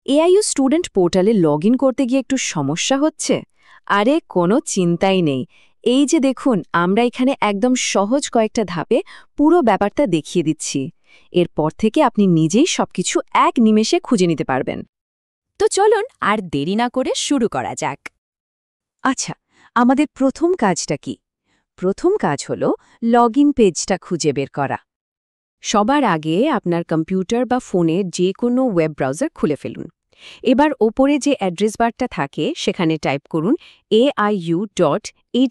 AIU student পোর্টালে login করতে গিয়ে একটু সমস্যা হচ্ছে। আরে কোনো চিন্তাই নেই। এই যে দেখুন, আমরা এখানে একদম সহজ কয়েকটা ধাপে পুরো ব্যাপারটা দেখিয়ে দিচ্ছি। এরপর থেকে আপনি নিজেই সবকিছু এক নিমেষে খুঁজে নিতে পারবেন। তো চলুন আর দেরি না করে শুরু করা যাক। আচ্ছা, আমাদের প্রথম কাজটা কি? প্রথম কাজ হলো লগইন পেজটা খুঁজে বের করা। সবার আগে আপনার কম্পিউটার বা ফোনে যে কোনো ওয়েব ব্রাউজার খুলে ফেলুন। এবার ওপরে যে অ্যাড্রেস বারটা থাকে সেখানে টাইপ করুন aiu.edu.in।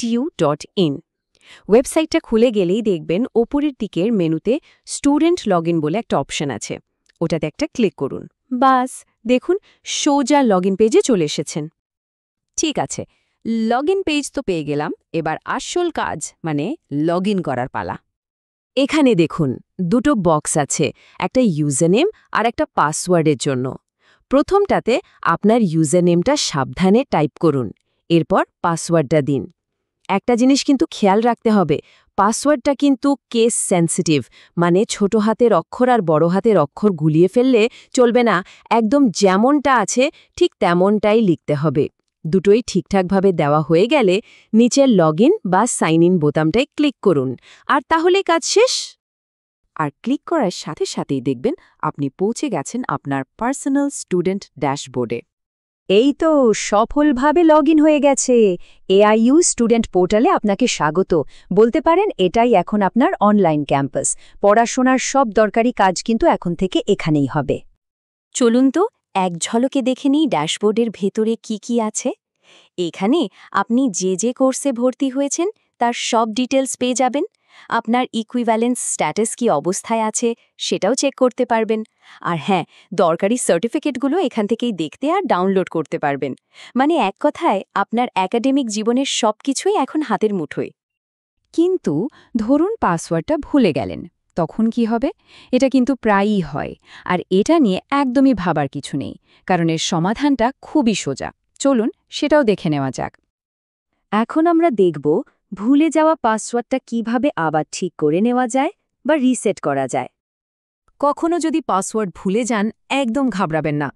ওয়েবসাইটটা খুলে গেলেই দেখবেন ওপরের দিকের মেনুতে স্টুডেন্ট লগইন বলে একটা অপশন আছে। ওটাতে একটা ক্লিক করুন। বাস, দেখুন সোজা লগইন পেজে চলে এসেছেন। ঠিক আছে, লগইন পেজ তো পেয়ে গেলাম। এবার আসল কাজ মানে লগইন করার পালা। এখানে দেখুন দুটো বক্স আছে, একটা ইউজারনেম আর একটা পাসওয়ার্ডের জন্য। প্রথমটাতে আপনার ইউজারনেমটা সাবধানে টাইপ করুন, এরপর পাসওয়ার্ডটা দিন। একটা জিনিস কিন্তু খেয়াল রাখতে হবে, পাসওয়ার্ডটা কিন্তু কেস সেন্সিটিভ, মানে ছোট হাতের অক্ষর আর বড় হাতের অক্ষর গুলিয়ে ফেললে চলবে না। একদম যেমনটা আছে ঠিক তেমনটাই লিখতে হবে। দুটোই ঠিকঠাকভাবে দেওয়া হয়ে গেলে নিচের লগইন বা সাইন ইন বোতামটায় ক্লিক করুন, আর তাহলে কাজ শেষ। আর ক্লিক করার সাথে সাথেই দেখবেন আপনি পৌঁছে গেছেন আপনার পার্সোনাল স্টুডেন্ট ড্যাশবোর্ডে। এই তো সফলভাবে লগইন হয়ে গেছে। এআইইউ স্টুডেন্ট পোর্টালে আপনাকে স্বাগত। বলতে পারেন এটাই এখন আপনার অনলাইন ক্যাম্পাস। পড়াশোনার সব দরকারি কাজ কিন্তু এখন থেকে এখানেই হবে। চলুন তো এক ঝলকে দেখে নিই ড্যাশবোর্ডের ভেতরে কি কি আছে। এখানে আপনি যে যে কোর্সে ভর্তি হয়েছেন তার সব ডিটেলস পেয়ে যাবেন। আপনার ইকুইভ্যালেন্স স্ট্যাটাস কি অবস্থায় আছে সেটাও চেক করতে পারবেন। আর হ্যাঁ, দরকারি সার্টিফিকেটগুলো এখান থেকেই দেখতে আর ডাউনলোড করতে পারবেন। মানে এক কথায় আপনার একাডেমিক জীবনের সবকিছুই এখন হাতের মুঠোয়। কিন্তু ধরুন পাসওয়ার্ডটা ভুলে গেলেন, তখন কি হবে? এটা কিন্তু প্রায়ই হয়। আর এটা নিয়ে একদমই ভাবার কিছু নেই, কারণ এর সমাধানটা খুবই সোজা। চলুন সেটাও দেখে নেওয়া যাক। এখন আমরা দেখব ভুলে যাওয়া পাসওয়ার্ডটা কিভাবে আবার ঠিক করে নেওয়া যায় বা রিসেট করা যায়। কখনো যদি পাসওয়ার্ড ভুলে যান, একদম ঘাবড়াবেন না।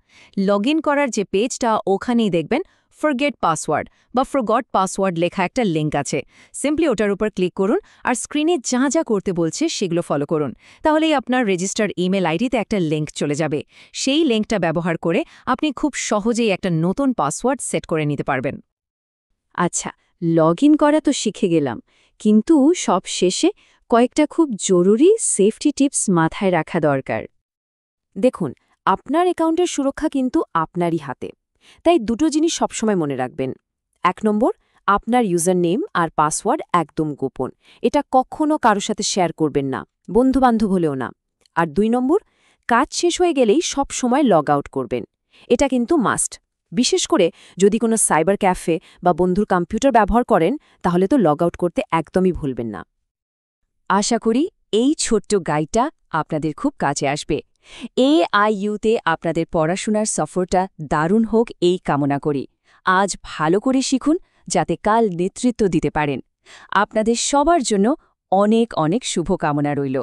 লগইন করার যে পেজটা ওখানেই দেখবেন ফরগেট পাসওয়ার্ড বা ফরগট পাসওয়ার্ড লেখা একটা লিঙ্ক আছে। সিম্পলি ওটার উপর ক্লিক করুন আর স্ক্রিনে যা যা করতে বলছে সেগুলো ফলো করুন। তাহলেই আপনার রেজিস্টার্ড ইমেল আইডিতে একটা লিঙ্ক চলে যাবে। সেই লিঙ্কটা ব্যবহার করে আপনি খুব সহজেই একটা নতুন পাসওয়ার্ড সেট করে নিতে পারবেন। আচ্ছা, লগইন করা তো শিখে গেলাম, কিন্তু সব শেষে কয়েকটা খুব জরুরি সেফটি টিপস মাথায় রাখা দরকার। দেখুন, আপনার অ্যাকাউন্টের সুরক্ষা কিন্তু আপনারই হাতে, তাই দুটো জিনিস সবসময় মনে রাখবেন। ১ নম্বর, আপনার ইউজার নেম আর পাসওয়ার্ড একদম গোপন। এটা কখনো কারো সাথে শেয়ার করবেন না, বন্ধুবান্ধব হলেও না। আর ২ নম্বর, কাজ শেষ হয়ে গেলেই সব সময় লগ আউট করবেন। এটা কিন্তু মাস্ট। বিশেষ করে যদি কোনো সাইবার ক্যাফে বা বন্ধুর কম্পিউটার ব্যবহার করেন, তাহলে তো লগ আউট করতে একদমই ভুলবেন না। আশা করি এই ছোট্ট গাইডটা আপনাদের খুব কাজে আসবে। এআইইউতে আপনাদের পড়াশোনার সফরটা দারুণ হোক এই কামনা করি। আজ ভালো করে শিখুন যাতে কাল নেতৃত্ব দিতে পারেন। আপনাদের সবার জন্য অনেক অনেক শুভকামনা রইল।